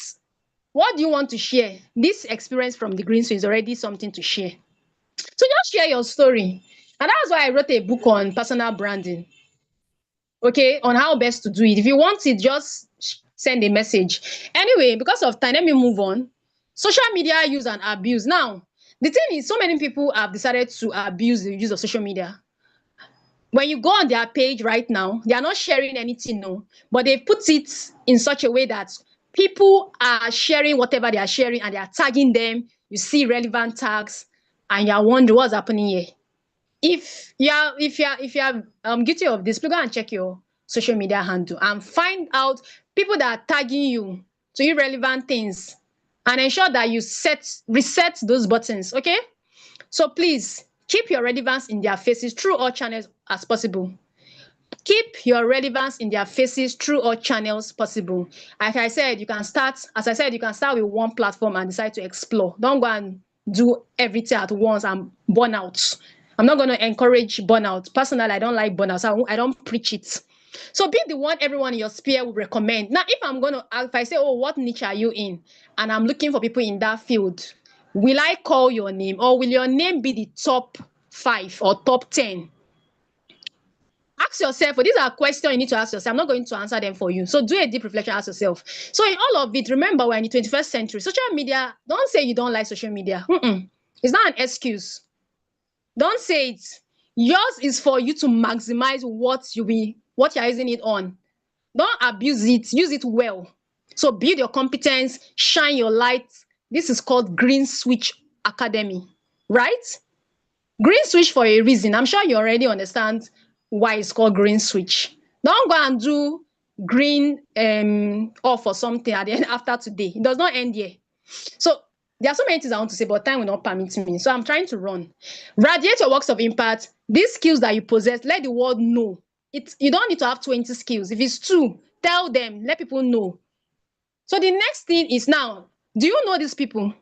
[SPEAKER 3] What do you want to share? This experience from the green is already something to share. So just share your story. And that's why I wrote a book on personal branding, okay, on how best to do it. If you want it, just send a message. Anyway, because of time, let me move on. Social media use and abuse. Now, the thing is, so many people have decided to abuse the use of social media. When you go on their page right now, they are not sharing anything, no, but they put it in such a way that people are sharing whatever they are sharing and they are tagging them. You see relevant tags and you are wondering what's happening here. If you are guilty of this, please go and check your social media handle and find out people that are tagging you to irrelevant things, and ensure that you reset those buttons. Okay, so please keep your relevance in their faces through all channels as possible. Keep your relevance in their faces through all channels possible. Like I said, you can start, as I said, you can start with one platform and decide to explore. Don't go and do everything at once and burn out. I'm not going to encourage burnout. Personally, I don't like burnout. So I don't preach it. So be the one everyone in your sphere will recommend. Now, if I say, oh, what niche are you in? And I'm looking for people in that field, will I call your name, or will your name be the top 5 or top 10? Ask yourself, these are questions you need to ask yourself. I'm not going to answer them for you. So do a deep reflection, ask yourself. So in all of it, remember, we're in the 21st century. Social media, don't say you don't like social media. It's not an excuse. Don't say it. Yours is for you to maximize what you're using it on. Don't abuse it. Use it well. So build your competence, shine your light. This is called Green Switch Academy, right? Green Switch for a reason. I'm sure you already understand why it's called Green Switch. Don't go and do green off or something at the end after today. It does not end here. So There are so many things I want to say, but time will not permit me. So I'm trying to run. Radiate your works of impact. These skills that you possess, let the world know. You don't need to have 20 skills. If it's 2, tell them, let people know. So the next thing is now, do you know these people?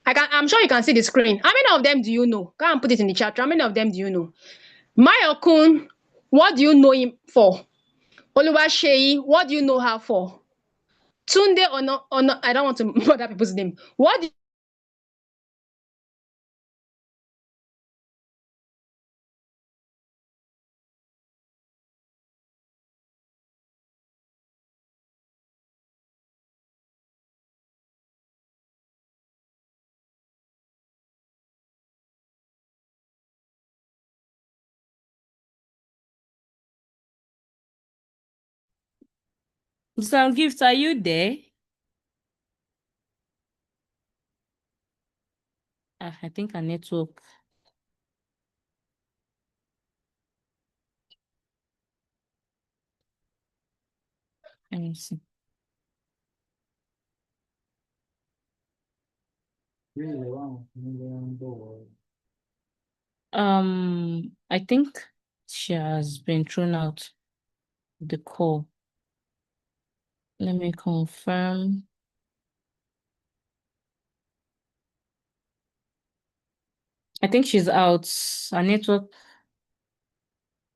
[SPEAKER 3] I'm sure you can see the screen. How many of them do you know? Go and put it in the chat. How many of them do you know? Mayokun, what do you know him for? Oluwaseyi, what do you know her for? Tunde or not, I don't want to bother people's name. What do
[SPEAKER 1] Some gifts, are you there? I think our network. Let me see. I think she has been thrown out the call. Let me confirm. I think she's out. Her network.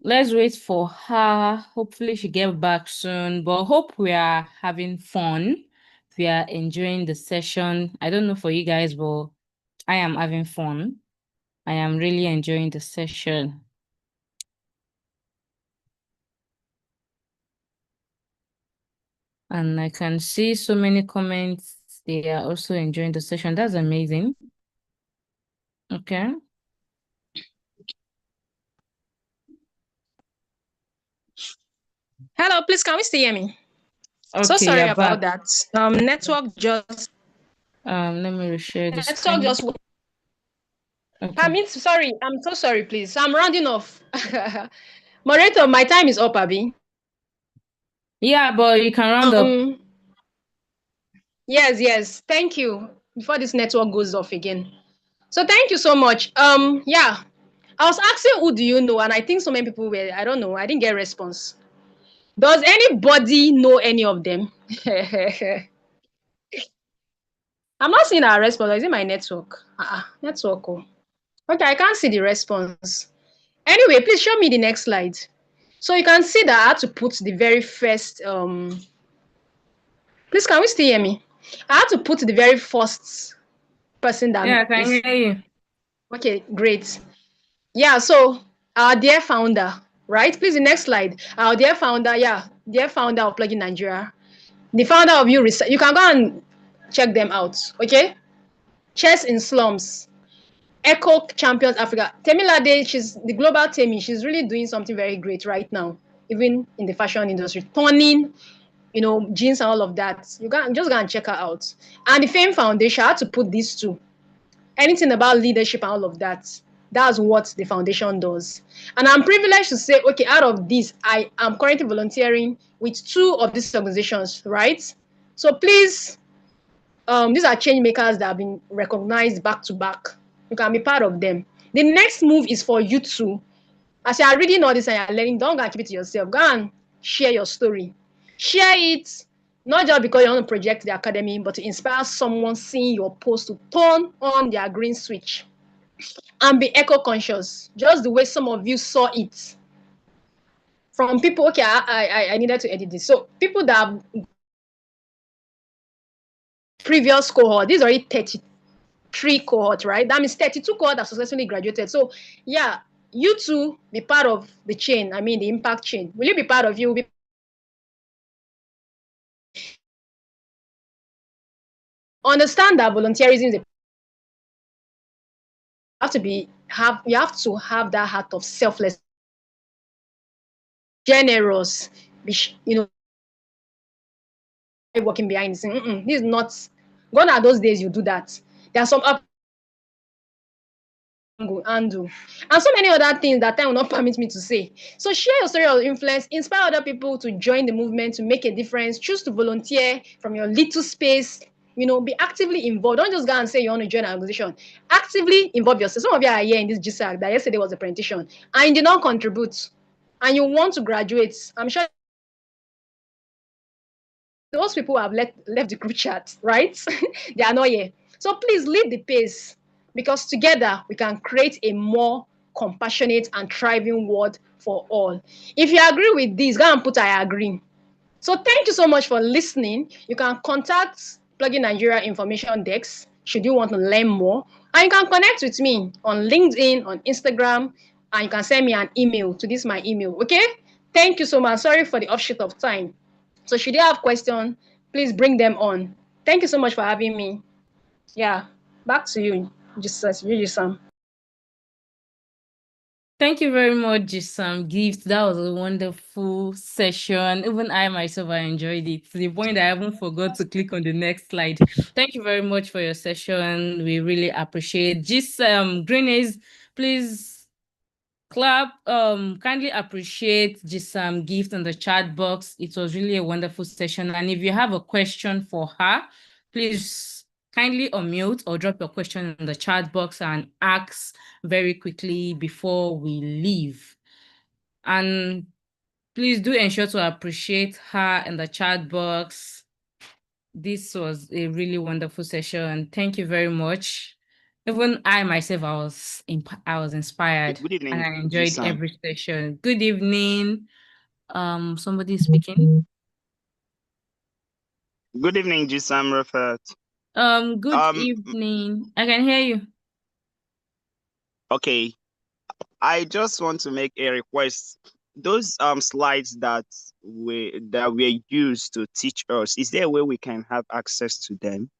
[SPEAKER 1] Let's wait for her. Hopefully she get back soon. But hope we are having fun. We are enjoying the session. I don't know for you guys, but I am having fun. I am really enjoying the session. And I can see so many comments. They are also enjoying the session. That's amazing. Okay.
[SPEAKER 3] Hello, please, can we still hear me?
[SPEAKER 1] Okay,
[SPEAKER 3] so sorry
[SPEAKER 1] you're
[SPEAKER 3] about
[SPEAKER 1] back.
[SPEAKER 3] that. Network just
[SPEAKER 1] Let me reshare the
[SPEAKER 3] network
[SPEAKER 1] screen.
[SPEAKER 3] just
[SPEAKER 1] Okay.
[SPEAKER 3] sorry. I'm so sorry, please. I'm rounding off. Moderator, my time is up, Abby.
[SPEAKER 1] Yeah, but you can round up.
[SPEAKER 3] Yes. Thank you. Before this network goes off again. So thank you so much. Yeah. I was asking who do you know, and I think so many people were, I don't know, I didn't get a response. Does anybody know any of them? I'm not seeing a response. Is it my network? Network. Oh. Okay, I can't see the response. Anyway, please show me the next slide. So you can see that I had to put the very first please, can we still hear me? I had to put the very first person that
[SPEAKER 1] Yeah, I can hear you.
[SPEAKER 3] Okay, great. Yeah, so our dear founder, right? Please, the next slide. Our dear founder, dear founder of Plugin Nigeria, the founder of You Research. You can go and check them out, okay? Chess in Slums, Echo Champions Africa. Temilade, she's the global Temi. She's really doing something very great right now, even in the fashion industry, turning, jeans and all of that. You can just go and check her out. And the Fame Foundation, I had to put these two. Anything about leadership and all of that. That's what the foundation does. And I'm privileged to say, okay, out of this, I am currently volunteering with 2 of these organizations, right? So please, these are change makers that have been recognized back to back. You can be part of them. The next move is for you to, as you are reading all this and you're learning, don't go and keep it to yourself. Go and share your story. Share it, not just because you want to project the academy, but to inspire someone seeing your post to turn on their green switch and be eco-conscious, just the way some of you saw it from people. Okay, I needed to edit this. So people that have previous cohort, this is already 33 cohort, right? That means 32 cohort that successfully graduated. So yeah, you too be part of the chain. I mean the impact chain. Will you be part of you? Understand that volunteerism is you have to have that heart of selfless, generous, working behind the scene. This is not gone are those days you do that. There are some up and do and so many other things that time will not permit me to say. So share your story of influence, inspire other people to join the movement, to make a difference, choose to volunteer from your little space, be actively involved. Don't just go and say you want to join an organization. Actively involve yourself. Some of you are here in this GSAC that yesterday was a presentation and you did not contribute and you want to graduate. I'm sure those people have left the group chat, right? They are not here. So please lead the pace because together we can create a more compassionate and thriving world for all. If you agree with this, go and put I agree. So thank you so much for listening. You can contact Plugin Nigeria Information Desk should you want to learn more. And you can connect with me on LinkedIn, on Instagram, and you can send me an email to this my email. Okay? Thank you so much. Sorry for the offshoot of time. So should you have questions, please bring them on. Thank you so much for having me. Yeah, back to you, Sam.
[SPEAKER 1] Thank you very much, Gisam Gift. That was a wonderful session. Even I myself, I enjoyed it to the point that I even forgot to click on the next slide. Thank you very much for your session. We really appreciate. Greenies, please kindly appreciate Gisam Gift in the chat box. It was really a wonderful session. And if you have a question for her, please kindly unmute or drop your question in the chat box and ask very quickly before we leave. And please do ensure to appreciate her in the chat box. This was a really wonderful session. Thank you very much. Even I myself, I was inspired.
[SPEAKER 4] Good evening,
[SPEAKER 1] and I enjoyed
[SPEAKER 4] Gisam.
[SPEAKER 1] every session. Good evening. Somebody is speaking.
[SPEAKER 4] Good evening, Gisam Rafat.
[SPEAKER 1] Good evening. I can hear you.
[SPEAKER 4] Okay. I just want to make a request. Those slides that were used to teach us, is there a way we can have access to them?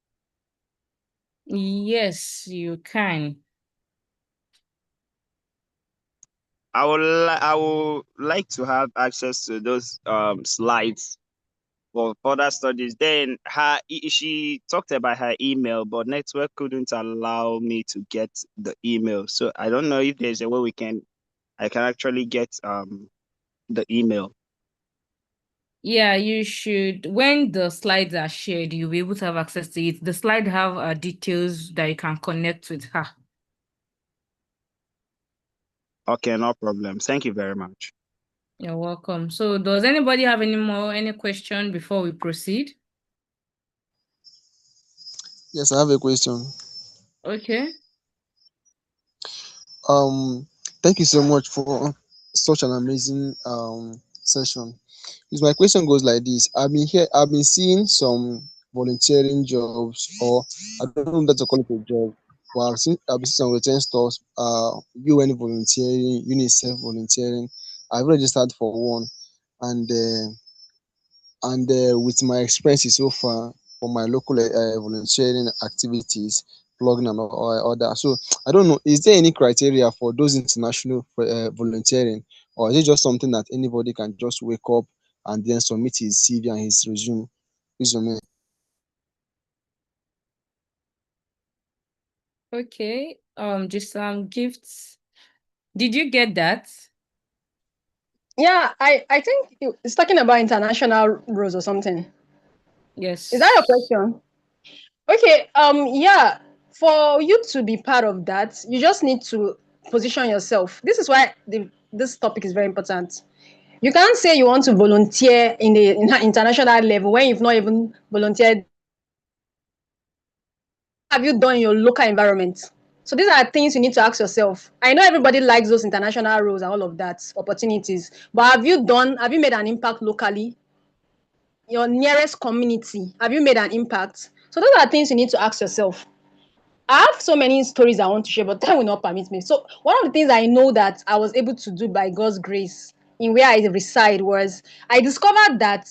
[SPEAKER 1] Yes, you can.
[SPEAKER 4] I would like to have access to those slides for further studies. Then she talked about her email, but network couldn't allow me to get the email. So I don't know if there's a way I can actually get the email.
[SPEAKER 1] Yeah, you should. When the slides are shared, you'll be able to have access to it. The slide have details that you can connect with her.
[SPEAKER 4] Okay, no problem. Thank you very much.
[SPEAKER 1] You're welcome. So does anybody have any question before we proceed?
[SPEAKER 5] Yes, I have a question.
[SPEAKER 1] Okay.
[SPEAKER 5] Thank you so much for such an amazing session. My question goes like this: I've been seeing some volunteering jobs, or I don't know if that's a call it a job, but I've been seeing some return stuff, UN volunteering, UNICEF volunteering. I've registered for one, and with my experiences so far for my local volunteering activities, plugging and all that. So I don't know, is there any criteria for those international volunteering, or is it just something that anybody can just wake up and then submit his CV and his resume?
[SPEAKER 1] Okay. Just some gifts. Did you get that?
[SPEAKER 3] Yeah, I think it's talking about international rules or something.
[SPEAKER 1] Yes.
[SPEAKER 3] Is that your question? Okay, yeah, for you to be part of that, you just need to position yourself. This is why this topic is very important. You can't say you want to volunteer in the international level when you've not even volunteered. What have you done in your local environment? So these are things you need to ask yourself. I know everybody likes those international roles and all of that, opportunities, but have you made an impact locally? Your nearest community, have you made an impact? So those are things you need to ask yourself. I have so many stories I want to share, but time will not permit me. So one of the things I know that I was able to do by God's grace in where I reside was I discovered that,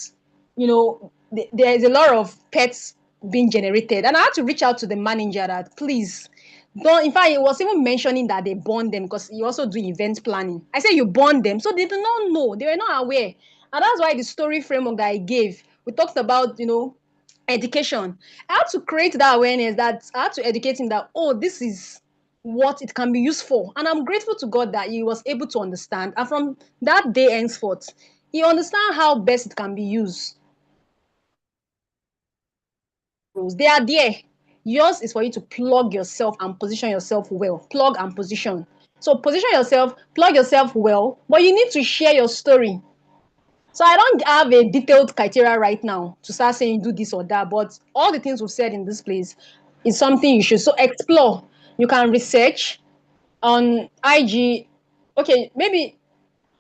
[SPEAKER 3] there is a lot of pets being generated. And I had to reach out to the manager that please don't, in fact, he was even mentioning that they burn them because you also do event planning. I said you burn them. So they did not know, they were not aware. And that's why the story framework that I gave, we talked about, education. I had to create that awareness, that I had to educate him that, oh, this is what it can be used for. And I'm grateful to God that he was able to understand. And from that day henceforth, he understand how best it can be used. rules. They are there. Yours is for you to plug yourself and position yourself well. Plug and position. So position yourself, plug yourself well, but you need to share your story. So I don't have a detailed criteria right now to start saying do this or that, but all the things we've said in this place is something you should so explore. You can research on IG. Okay, maybe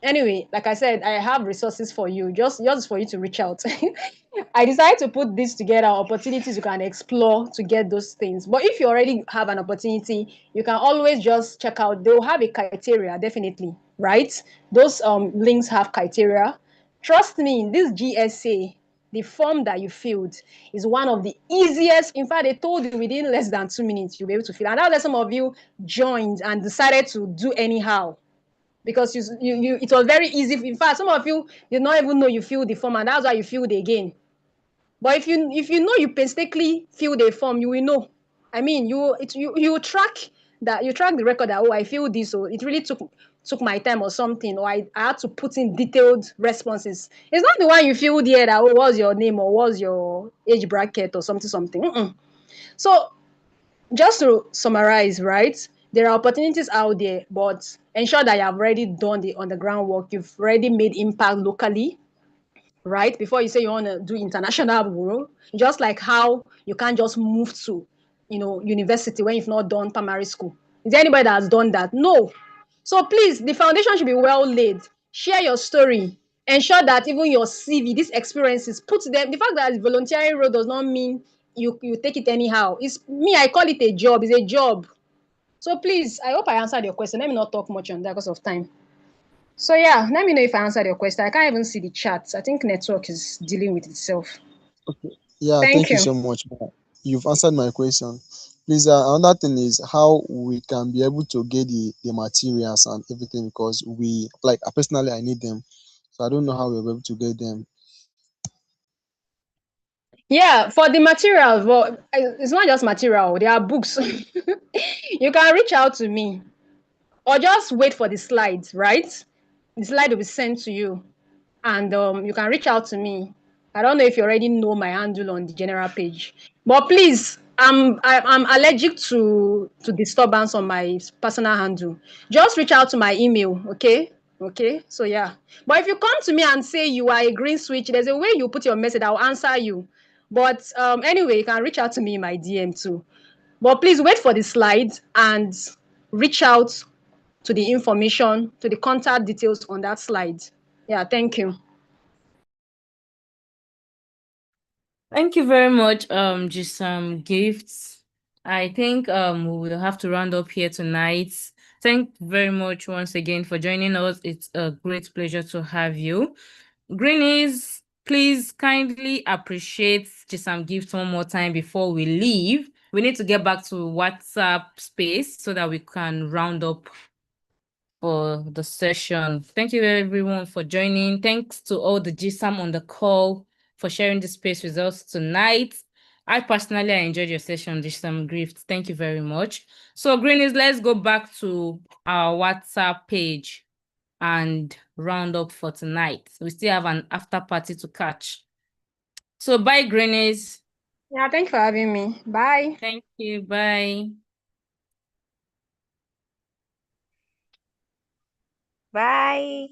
[SPEAKER 3] anyway, like I said, I have resources for you, just for you to reach out. I decided to put this together, opportunities you can explore to get those things. But if you already have an opportunity, you can always just check out. They'll have a criteria, definitely, right? Those links have criteria. Trust me, this GSA, the form that you filled is one of the easiest. In fact, they told you within less than 2 minutes you'll be able to fill. And that's why some of you joined and decided to do anyhow, because it was very easy. In fact, some of you did not even know you filled the form, and that's why you filled again. But if you know you painstakingly filled a form, you will know. I mean, you track that, you track the record that, oh, I filled this, so it really took my time or something, or I had to put in detailed responses. It's not the one you filled here that, oh, what's your name or what's your age bracket or something. So just to summarize, right? There are opportunities out there, but ensure that you have already done the underground work. You've already made impact locally, right? Before you say you want to do international role, just like how you can't just move to, university when you've not done primary school. Is there anybody that has done that? No. So please, the foundation should be well laid. Share your story. Ensure that even your CV, these experiences, put them. The fact that volunteering role does not mean you take it anyhow. It's me, I call it a job. It's a job. So please, I hope I answered your question. Let me not talk much on that because of time. So yeah, let me know if I answered your question. I can't even see the chat. I think network is dealing with itself.
[SPEAKER 5] Okay. Yeah,
[SPEAKER 3] Thank
[SPEAKER 5] thank you
[SPEAKER 3] you.
[SPEAKER 5] so much. You've answered my question. Please, another thing is how we can be able to get the materials and everything, because personally I need them. So I don't know how we're able to get them.
[SPEAKER 3] Yeah, for the materials, but it's not just material. There are books. You can reach out to me or just wait for the slides, right? The slide will be sent to you, and you can reach out to me. I don't know if you already know my handle on the general page, but please, I'm allergic to disturbance on my personal handle. Just reach out to my email, okay? Okay, so yeah. But if you come to me and say you are a green switch, there's a way you put your message. I'll answer you. But anyway, you can reach out to me in my DM too. But please wait for the slides and reach out to the information, to the contact details on that slide. Yeah, thank you.
[SPEAKER 1] Thank you very much, just some gifts. I think we will have to round up here tonight. Thank you very much once again for joining us. It's a great pleasure to have you. Greenies, please kindly appreciate just some gifts one more time before we leave. We need to get back to WhatsApp space so that we can round up for the session. Thank you everyone for joining. Thanks to all the GSAM on the call for sharing this space with us tonight. I personally enjoyed your session, GSAM Grift. Thank you very much. So Greenies, let's go back to our WhatsApp page and round up for tonight. We still have an after party to catch. So bye, Greenies.
[SPEAKER 3] Yeah, thanks for having me. Bye.
[SPEAKER 1] Thank you. Bye.
[SPEAKER 6] Bye.